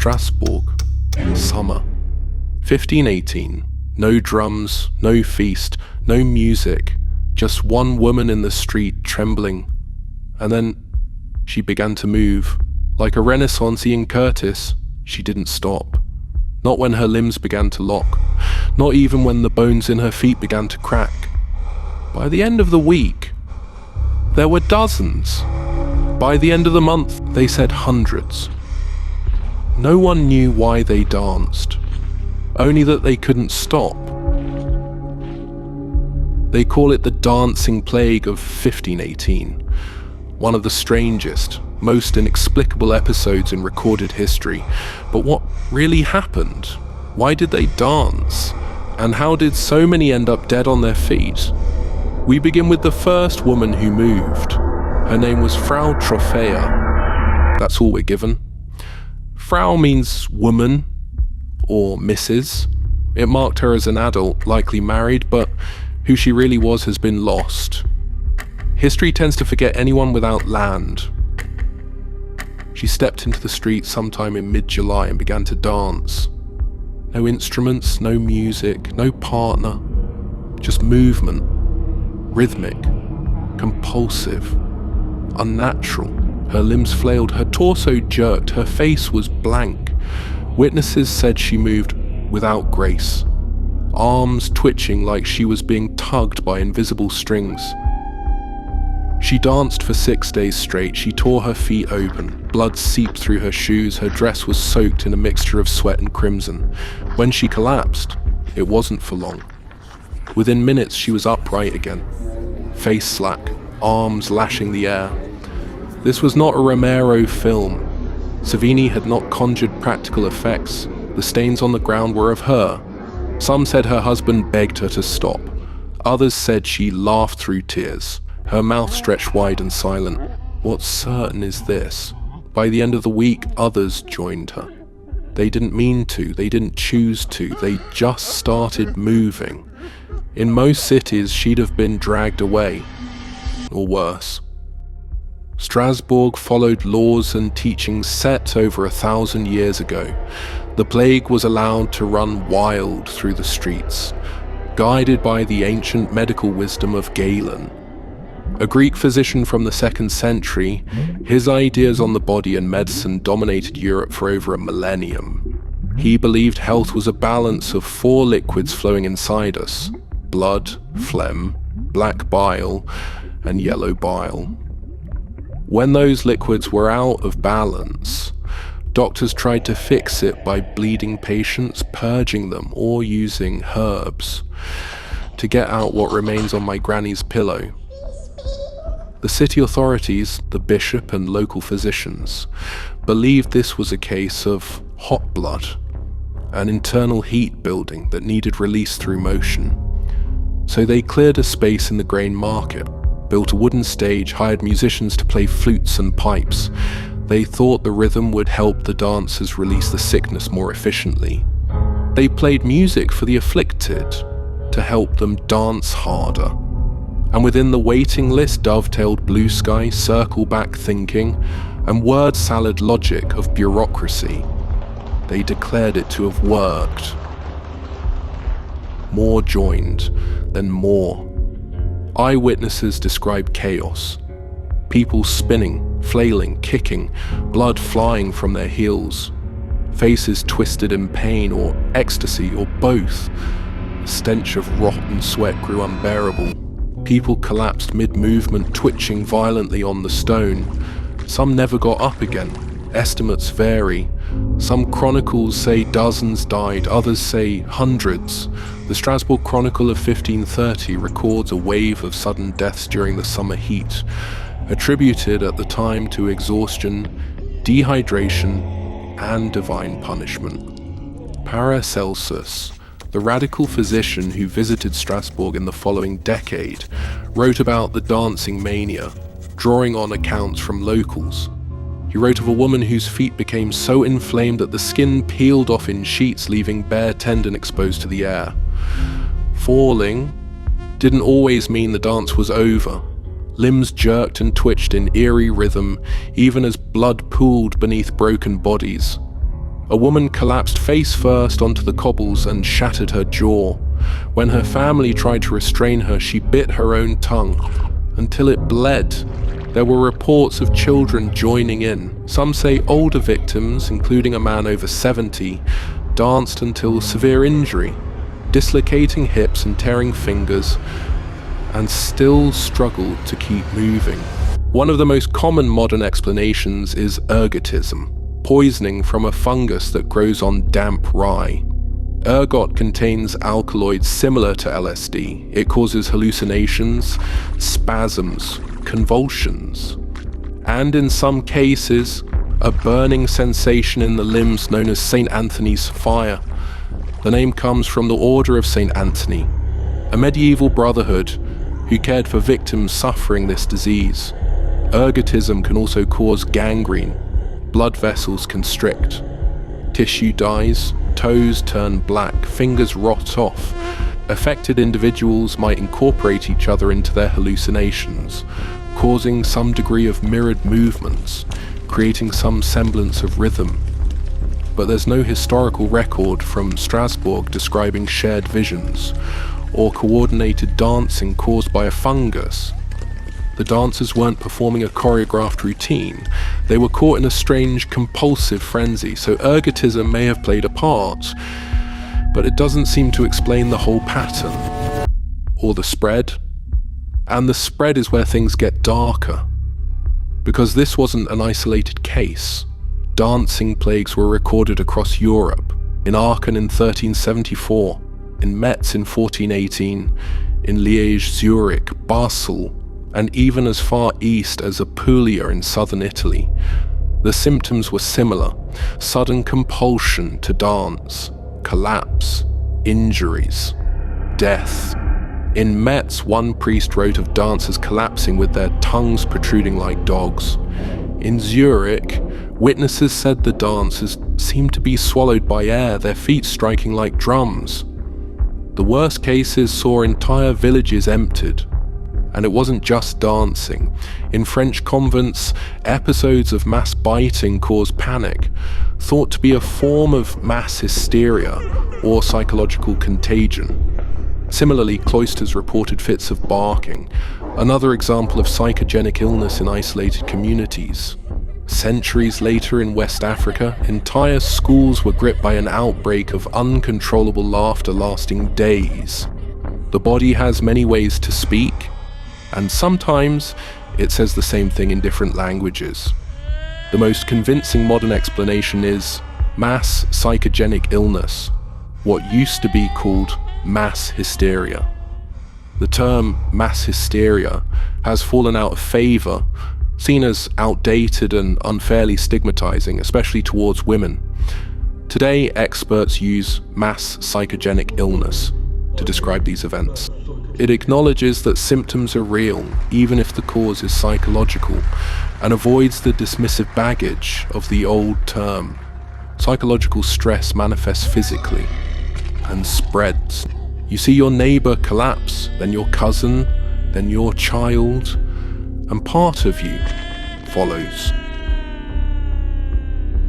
Strasbourg. Summer. 1518. No drums, no feast, no music, just one woman in the street trembling. And then she began to move. Like a Renaissanceian Curtis, she didn't stop. Not when her limbs began to lock, not even when the bones in her feet began to crack. By the end of the week, there were dozens. By the end of the month, they said hundreds. No one knew why they danced, only that they couldn't stop. They call it the dancing plague of 1518, one of the strangest, most inexplicable episodes in recorded history. But what really happened? Why did they dance? And how did so many end up dead on their feet? We begin with the first woman who moved. Her name was Frau Trophäa. That's all we're given. Frau means woman, or Mrs. It marked her as an adult, likely married, but who she really was has been lost. History tends to forget anyone without land. She stepped into the street sometime in mid-July and began to dance. No instruments, no music, no partner, just movement. Rhythmic, compulsive, unnatural. Her limbs flailed, her torso jerked, her face was blank. Witnesses said she moved without grace, arms twitching like she was being tugged by invisible strings. She danced for 6 days straight. She tore her feet open. Blood seeped through her shoes. Her dress was soaked in a mixture of sweat and crimson. When she collapsed, it wasn't for long. Within minutes, she was upright again. Face slack, arms lashing the air. This was not a Romero film. Savini had not conjured practical effects. The stains on the ground were of her. Some said her husband begged her to stop. Others said she laughed through tears, her mouth stretched wide and silent. What's certain is this: by the end of the week, others joined her. They didn't mean to, they didn't choose to, they just started moving. In most cities, she'd have been dragged away, or worse. Strasbourg followed laws and teachings set over 1,000 years ago. The plague was allowed to run wild through the streets, guided by the ancient medical wisdom of Galen. A Greek physician from the 2nd century, his ideas on the body and medicine dominated Europe for over a millennium. He believed health was a balance of 4 liquids flowing inside us: blood, phlegm, black bile, and yellow bile. When those liquids were out of balance, doctors tried to fix it by bleeding patients, purging them, or using herbs to get out what remains on my granny's pillow. The city authorities, the bishop and local physicians, believed this was a case of hot blood, an internal heat building that needed release through motion. So they cleared a space in the grain market, built a wooden stage, hired musicians to play flutes and pipes. They thought the rhythm would help the dancers release the sickness more efficiently. They played music for the afflicted to help them dance harder. And within the waiting list dovetailed blue sky, circle back thinking, and word salad logic of bureaucracy. They declared it to have worked. More joined, then more. Eyewitnesses described chaos. People spinning, flailing, kicking, blood flying from their heels. Faces twisted in pain or ecstasy or both. The stench of rotten sweat grew unbearable. People collapsed mid-movement, twitching violently on the stone. Some never got up again. Estimates vary. Some chronicles say dozens died, others say hundreds. The Strasbourg Chronicle of 1530 records a wave of sudden deaths during the summer heat, attributed at the time to exhaustion, dehydration, and divine punishment. Paracelsus, the radical physician who visited Strasbourg in the following decade, wrote about the dancing mania, drawing on accounts from locals. He wrote of a woman whose feet became so inflamed that the skin peeled off in sheets, leaving bare tendon exposed to the air. Falling didn't always mean the dance was over. Limbs jerked and twitched in eerie rhythm, even as blood pooled beneath broken bodies. A woman collapsed face first onto the cobbles and shattered her jaw. When her family tried to restrain her, she bit her own tongue until it bled. There were reports of children joining in. Some say older victims, including a man over 70, danced until severe injury, dislocating hips and tearing fingers, and still struggled to keep moving. One of the most common modern explanations is ergotism, poisoning from a fungus that grows on damp rye. Ergot contains alkaloids similar to LSD. It causes hallucinations, spasms, convulsions, and in some cases, a burning sensation in the limbs known as St. Anthony's fire. The name comes from the Order of St. Anthony, a medieval brotherhood who cared for victims suffering this disease. Ergotism can also cause gangrene. Blood vessels constrict. Tissue dies, toes turn black, fingers rot off. Affected individuals might incorporate each other into their hallucinations, causing some degree of mirrored movements, creating some semblance of rhythm. But there's no historical record from Strasbourg describing shared visions or coordinated dancing caused by a fungus. The dancers weren't performing a choreographed routine. They were caught in a strange compulsive frenzy, so ergotism may have played a part, but it doesn't seem to explain the whole pattern or the spread. And the spread is where things get darker, because this wasn't an isolated case. Dancing plagues were recorded across Europe, in Aachen in 1374, in Metz in 1418, in Liège, Zurich, Basel, and even as far east as Apulia in southern Italy. The symptoms were similar: sudden compulsion to dance, collapse, injuries, death. In Metz, one priest wrote of dancers collapsing with their tongues protruding like dogs. In Zurich, witnesses said the dancers seemed to be swallowed by air, their feet striking like drums. The worst cases saw entire villages emptied. And it wasn't just dancing. In French convents, episodes of mass biting caused panic, thought to be a form of mass hysteria or psychological contagion. Similarly, cloisters reported fits of barking, another example of psychogenic illness in isolated communities. Centuries later in West Africa, entire schools were gripped by an outbreak of uncontrollable laughter lasting days. The body has many ways to speak, and sometimes it says the same thing in different languages. The most convincing modern explanation is mass psychogenic illness, what used to be called mass hysteria. The term mass hysteria has fallen out of favor, seen as outdated and unfairly stigmatizing, especially towards women. Today, experts use mass psychogenic illness to describe these events. It acknowledges that symptoms are real, even if the cause is psychological, and avoids the dismissive baggage of the old term. Psychological stress manifests physically and spreads. You see your neighbor collapse, then your cousin, then your child, and part of you follows.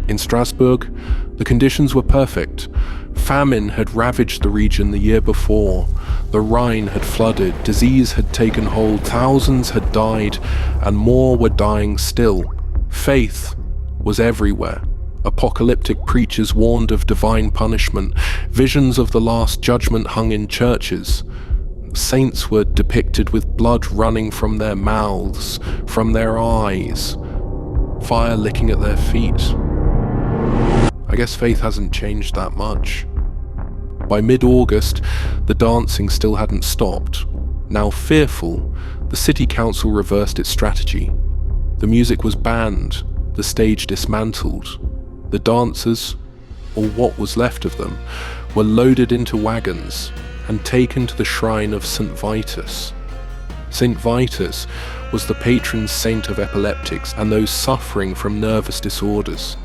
In Strasbourg, the conditions were perfect. Famine had ravaged the region the year before. The Rhine had flooded, disease had taken hold, thousands had died, and more were dying still. Faith was everywhere. Apocalyptic preachers warned of divine punishment. Visions of the Last Judgment hung in churches. Saints were depicted with blood running from their mouths, from their eyes, fire licking at their feet. I guess faith hasn't changed that much. By mid-August, the dancing still hadn't stopped. Now fearful, the city council reversed its strategy. The music was banned, the stage dismantled. The dancers, or what was left of them, were loaded into wagons and taken to the shrine of St. Vitus. St. Vitus was the patron saint of epileptics and those suffering from nervous disorders.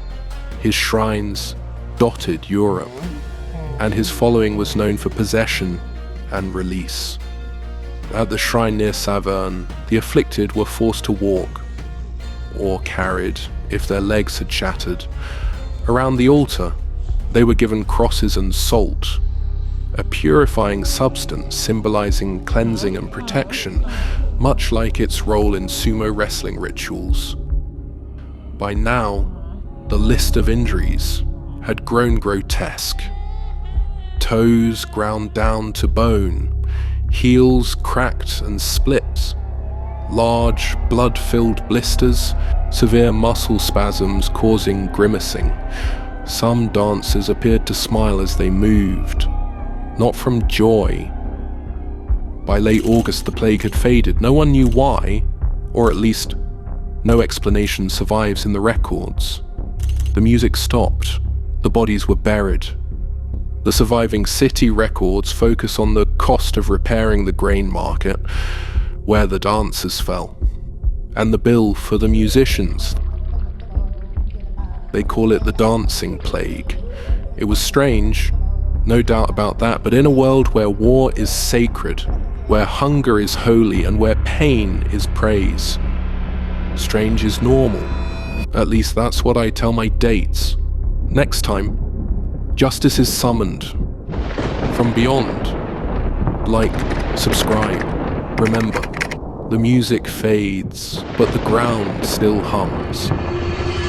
His shrines dotted Europe, and his following was known for possession and release. At the shrine near Saverne, the afflicted were forced to walk, or carried if their legs had shattered. Around the altar, They were given crosses and salt, a purifying substance symbolizing cleansing and protection, much like its role in sumo wrestling rituals. By now, the list of injuries had grown grotesque. Toes ground down to bone, heels cracked and split, large blood-filled blisters, severe muscle spasms causing grimacing. Some dancers appeared to smile as they moved, not from joy. By late August, the plague had faded. No one knew why, or at least no explanation survives in the records. The music stopped. The bodies were buried. The surviving city records focus on the cost of repairing the grain market, where the dancers fell, and the bill for the musicians. They call it the dancing plague. It was strange, no doubt about that, but in a world where war is sacred, where hunger is holy, and where pain is praise, strange is normal. At least that's what I tell my dates. Next time, justice is summoned from beyond. Like, subscribe. Remember, the music fades, but the ground still hums.